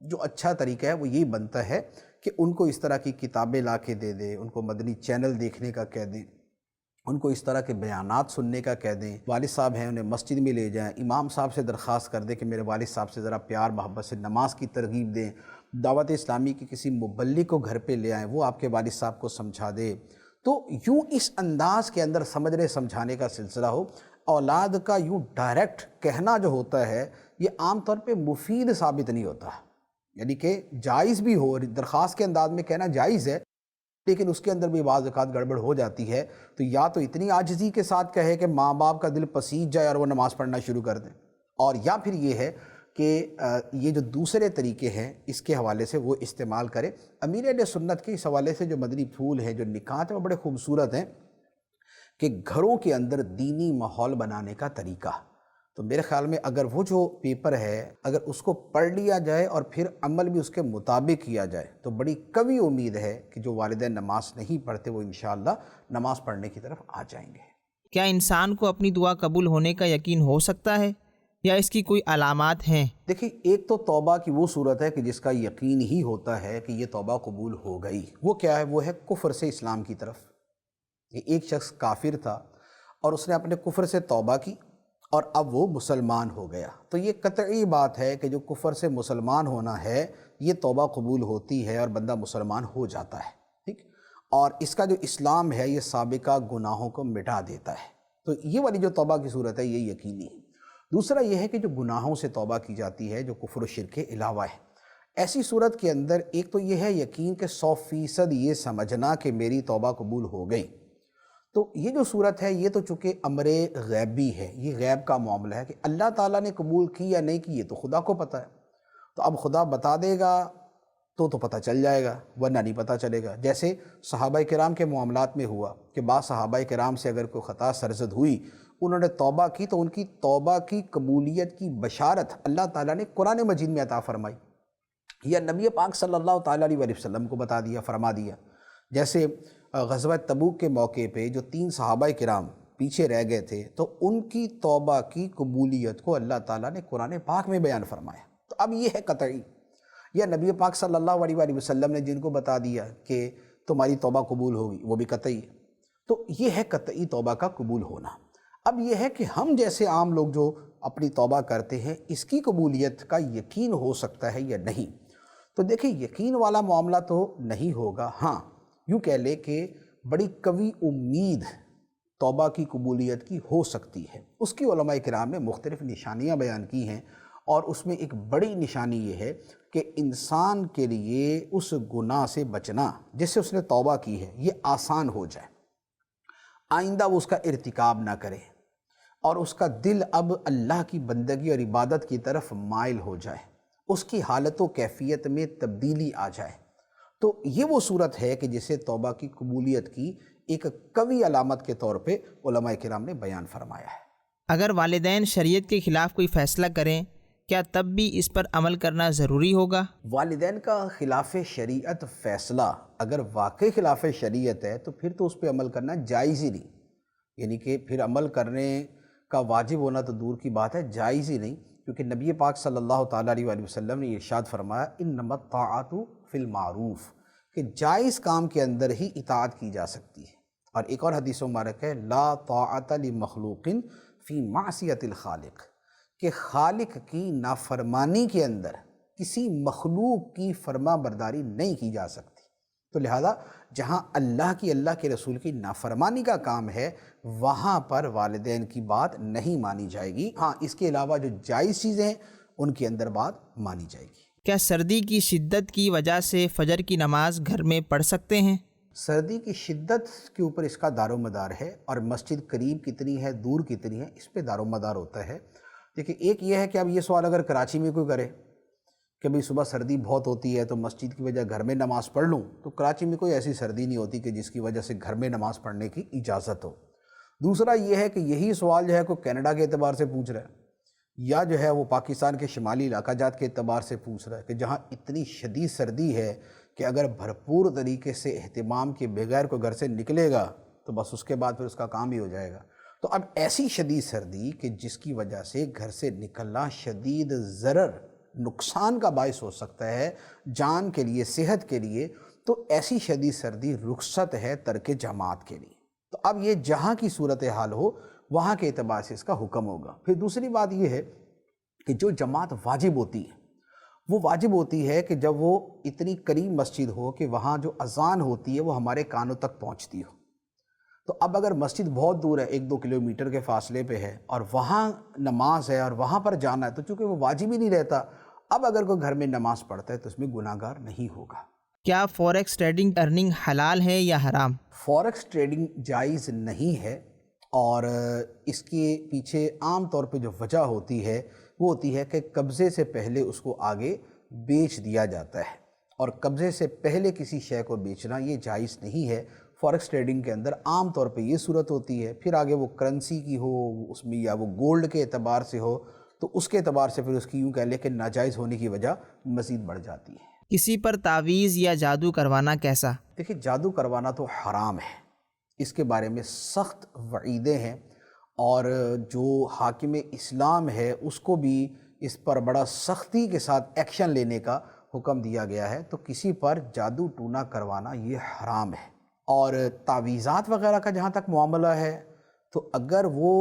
جو اچھا طریقہ ہے وہ یہی بنتا ہے کہ ان کو اس طرح کی کتابیں لا کے دے دیں، ان کو مدنی چینل دیکھنے کا کہہ دیں، ان کو اس طرح کے بیانات سننے کا کہہ دیں۔ والد صاحب ہیں انہیں مسجد میں لے جائیں، امام صاحب سے درخواست کر دیں کہ میرے والد صاحب سے ذرا پیار محبت سے نماز کی ترغیب دیں، دعوت اسلامی کی کسی مبلغ کو گھر پہ لے آئیں، وہ آپ کے والد صاحب کو سمجھا دے۔ تو یوں اس انداز کے اندر سمجھنے سمجھانے کا سلسلہ ہو۔ اولاد کا یوں ڈائریکٹ کہنا جو ہوتا ہے یہ عام طور پہ مفید ثابت نہیں ہوتا، یعنی کہ جائز بھی ہو، درخواست کے انداز میں کہنا جائز ہے، لیکن اس کے اندر بھی بعض اوقات گڑبڑ ہو جاتی ہے۔ تو یا تو اتنی عاجزی کے ساتھ کہے کہ ماں باپ کا دل پسیج جائے اور وہ نماز پڑھنا شروع کر دیں، اور یا پھر یہ ہے کہ یہ جو دوسرے طریقے ہیں اس کے حوالے سے وہ استعمال کرے۔ امیر اہل سنت کے اس حوالے سے جو مدنی پھول ہیں، جو نکات ہیں، وہ بڑے خوبصورت ہیں کہ گھروں کے اندر دینی ماحول بنانے کا طریقہ۔ تو میرے خیال میں اگر وہ جو پیپر ہے اگر اس کو پڑھ لیا جائے اور پھر عمل بھی اس کے مطابق کیا جائے تو بڑی قوی امید ہے کہ جو والدین نماز نہیں پڑھتے وہ انشاءاللہ نماز پڑھنے کی طرف آ جائیں گے۔ کیا انسان کو اپنی دعا قبول ہونے کا یقین ہو سکتا ہے یا اس کی کوئی علامات ہیں؟ دیکھیں، ایک تو توبہ کی وہ صورت ہے کہ جس کا یقین ہی ہوتا ہے کہ یہ توبہ قبول ہو گئی۔ وہ کیا ہے؟ وہ ہے کفر سے اسلام کی طرف۔ ایک شخص کافر تھا اور اس نے اپنے کفر سے توبہ کی اور اب وہ مسلمان ہو گیا، تو یہ قطعی بات ہے کہ جو کفر سے مسلمان ہونا ہے یہ توبہ قبول ہوتی ہے اور بندہ مسلمان ہو جاتا ہے، ٹھیک۔ اور اس کا جو اسلام ہے یہ سابقہ گناہوں کو مٹا دیتا ہے، تو یہ والی جو توبہ کی صورت ہے یہ یقینی ہے۔ دوسرا یہ ہے کہ جو گناہوں سے توبہ کی جاتی ہے جو کفر و شرک کے علاوہ ہے، ایسی صورت کے اندر ایک تو یہ ہے یقین کہ 100% یہ سمجھنا کہ میری توبہ قبول ہو گئی۔ تو یہ جو صورت ہے یہ تو چونکہ امر غیبی ہے، یہ غیب کا معاملہ ہے کہ اللہ تعالیٰ نے قبول کی یا نہیں کی یہ تو خدا کو پتہ ہے۔ تو اب خدا بتا دے گا تو پتہ چل جائے گا، ورنہ نہیں پتہ چلے گا۔ جیسے صحابہ کرام کے معاملات میں ہوا کہ بعض صحابہ کرام سے اگر کوئی خطا سرزد ہوئی، انہوں نے توبہ کی تو ان کی توبہ کی قبولیت کی بشارت اللہ تعالیٰ نے قرآن مجید میں عطا فرمائی یا نبی پاک صلی اللہ تعالیٰ علیہ وسلم کو بتا دیا، فرما دیا۔ جیسے غزوہ تبوک کے موقع پہ جو 3 صحابہ کرام پیچھے رہ گئے تھے تو ان کی توبہ کی قبولیت کو اللہ تعالیٰ نے قرآن پاک میں بیان فرمایا۔ تو اب یہ ہے قطعی، یا نبی پاک صلی اللہ علیہ وسلم نے جن کو بتا دیا کہ تمہاری توبہ قبول ہوگی وہ بھی قطعی ہے۔ تو یہ ہے قطعی توبہ کا قبول ہونا۔ اب یہ ہے کہ ہم جیسے عام لوگ جو اپنی توبہ کرتے ہیں اس کی قبولیت کا یقین ہو سکتا ہے یا نہیں؟ تو دیکھیں، یقین والا معاملہ تو نہیں ہوگا، ہاں یوں کہہ لے کہ بڑی قوی امید توبہ کی قبولیت کی ہو سکتی ہے۔ اس کی علماء کرام نے مختلف نشانیاں بیان کی ہیں اور اس میں ایک بڑی نشانی یہ ہے کہ انسان کے لیے اس گناہ سے بچنا جس سے اس نے توبہ کی ہے یہ آسان ہو جائے، آئندہ وہ اس کا ارتکاب نہ کرے، اور اس کا دل اب اللہ کی بندگی اور عبادت کی طرف مائل ہو جائے، اس کی حالت و کیفیت میں تبدیلی آ جائے۔ تو یہ وہ صورت ہے کہ جسے توبہ کی قبولیت کی ایک قوی علامت کے طور پہ علماء کرام نے بیان فرمایا ہے۔ اگر والدین شریعت کے خلاف کوئی فیصلہ کریں کیا تب بھی اس پر عمل کرنا ضروری ہوگا؟ والدین کا خلاف شریعت فیصلہ اگر واقعی خلاف شریعت ہے تو پھر تو اس پہ عمل کرنا جائز ہی نہیں، یعنی کہ پھر عمل کرنے کا واجب ہونا تو دور کی بات ہے، جائز ہی نہیں، کیونکہ نبی پاک صلی اللہ تعالیٰ علیہ وآلہ وسلم نے ارشاد فرمایا انما الطاعۃ فی المعروف، کہ جائز کام کے اندر ہی اطاعت کی جا سکتی ہے۔ اور ایک اور حدیث مبارک ہے لا طاعۃ لمخلوق فی معصیۃ الخالق، کہ خالق کی نافرمانی کے اندر کسی مخلوق کی فرما برداری نہیں کی جا سکتی۔ تو لہذا جہاں اللہ کے رسول کی نافرمانی کا کام ہے وہاں پر والدین کی بات نہیں مانی جائے گی، ہاں اس کے علاوہ جو جائز چیزیں ہیں ان کے اندر بات مانی جائے گی۔ کیا سردی کی شدت کی وجہ سے فجر کی نماز گھر میں پڑھ سکتے ہیں؟ سردی کی شدت کے اوپر اس کا دار و مدار ہے، اور مسجد قریب کتنی ہے دور کتنی ہے اس پہ دار و مدار ہوتا ہے۔ دیکھیں ایک یہ ہے کہ اب یہ سوال اگر کراچی میں کوئی کرے کہ بھئی صبح سردی بہت ہوتی ہے تو مسجد کی وجہ گھر میں نماز پڑھ لوں، تو کراچی میں کوئی ایسی سردی نہیں ہوتی کہ جس کی وجہ سے گھر میں نماز پڑھنے کی اجازت ہو۔ دوسرا یہ ہے کہ یہی سوال جو ہے کوئی کینیڈا کے اعتبار سے پوچھ رہا ہے، یا جو ہے وہ پاکستان کے شمالی علاقہ جات کے اعتبار سے پوچھ رہا ہے کہ جہاں اتنی شدید سردی ہے کہ اگر بھرپور طریقے سے اہتمام کے بغیر کوئی گھر سے نکلے گا تو بس اس کے بعد پھر اس کا کام ہی ہو جائے گا۔ تو اب ایسی شدید سردی کہ جس کی وجہ سے گھر سے نکلنا شدید ضرر نقصان کا باعث ہو سکتا ہے جان کے لیے، صحت کے لیے، تو ایسی شدید سردی رخصت ہے ترک جماعت کے لیے۔ تو اب یہ جہاں کی صورتحال ہو وہاں کے اعتبار سے اس کا حکم ہوگا۔ پھر دوسری بات یہ ہے کہ جو جماعت واجب ہوتی ہے وہ واجب ہوتی ہے کہ جب وہ اتنی قریب مسجد ہو کہ وہاں جو اذان ہوتی ہے وہ ہمارے کانوں تک پہنچتی ہو۔ تو اب اگر مسجد بہت دور ہے، 1-2 کلومیٹر کے فاصلے پہ ہے، اور وہاں نماز ہے اور وہاں پر جانا ہے، تو چونکہ وہ واجب ہی نہیں رہتا، اب اگر کوئی گھر میں نماز پڑھتا ہے تو اس میں گناہ گار نہیں ہوگا۔ کیا فوریکس ٹریڈنگ ارننگ حلال ہے یا حرام؟ فوریکس ٹریڈنگ جائز نہیں ہے، اور اس کے پیچھے عام طور پہ جو وجہ ہوتی ہے وہ ہوتی ہے کہ قبضے سے پہلے اس کو آگے بیچ دیا جاتا ہے، اور قبضے سے پہلے کسی شے کو بیچنا یہ جائز نہیں ہے۔ فوریکس ٹریڈنگ کے اندر عام طور پہ یہ صورت ہوتی ہے، پھر آگے وہ کرنسی کی ہو اس میں یا وہ گولڈ کے اعتبار سے ہو تو اس کے اعتبار سے پھر اس کی یوں کہہ لے کہ ناجائز ہونے کی وجہ مزید بڑھ جاتی ہے۔ کسی پر تعویذ یا جادو کروانا کیسا؟ دیکھیں جادو کروانا تو حرام ہے، اس کے بارے میں سخت وعیدیں ہیں، اور جو حاکم اسلام ہے اس کو بھی اس پر بڑا سختی کے ساتھ ایکشن لینے کا حکم دیا گیا ہے۔ تو کسی پر جادو ٹونا کروانا یہ حرام ہے۔ اور تعویذات وغیرہ کا جہاں تک معاملہ ہے تو اگر وہ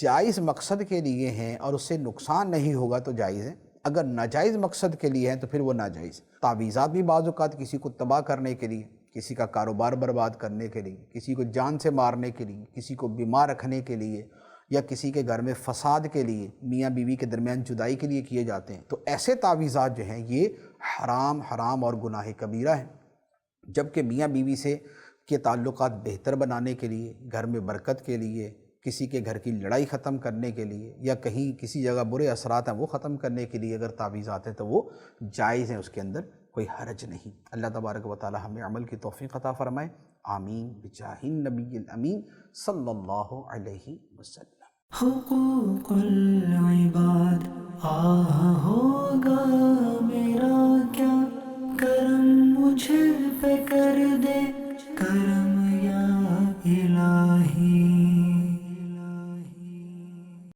جائز مقصد کے لیے ہیں اور اس سے نقصان نہیں ہوگا تو جائز ہے، اگر ناجائز مقصد کے لیے ہیں تو پھر وہ ناجائز۔ تعویذات بھی بعض اوقات کسی کو تباہ کرنے کے لیے، کسی کا کاروبار برباد کرنے کے لیے، کسی کو جان سے مارنے کے لیے، کسی کو بیمار رکھنے کے لیے، یا کسی کے گھر میں فساد کے لیے، میاں بیوی کے درمیان جدائی کے لیے کیے جاتے ہیں۔ تو ایسے تعویذات جو ہیں یہ حرام اور گناہ کبیرہ ہیں، جبکہ میاں بیوی سے کے تعلقات بہتر بنانے کے لیے، گھر میں برکت کے لیے، کسی کے گھر کی لڑائی ختم کرنے کے لیے، یا کہیں کسی جگہ برے اثرات ہیں وہ ختم کرنے کے لیے اگر تعویذات ہیں تو وہ جائز ہیں، اس کے اندر کوئی حرج نہیں۔ اللہ تبارک و تعالی ہمیں عمل کی توفیق عطا فرمائے، آمین بجاہ النبی الامین صلی اللہ علیہ وسلم۔ حقوق العباد ہوگا میرا کیا کرم مجھ پہ کر دے کرم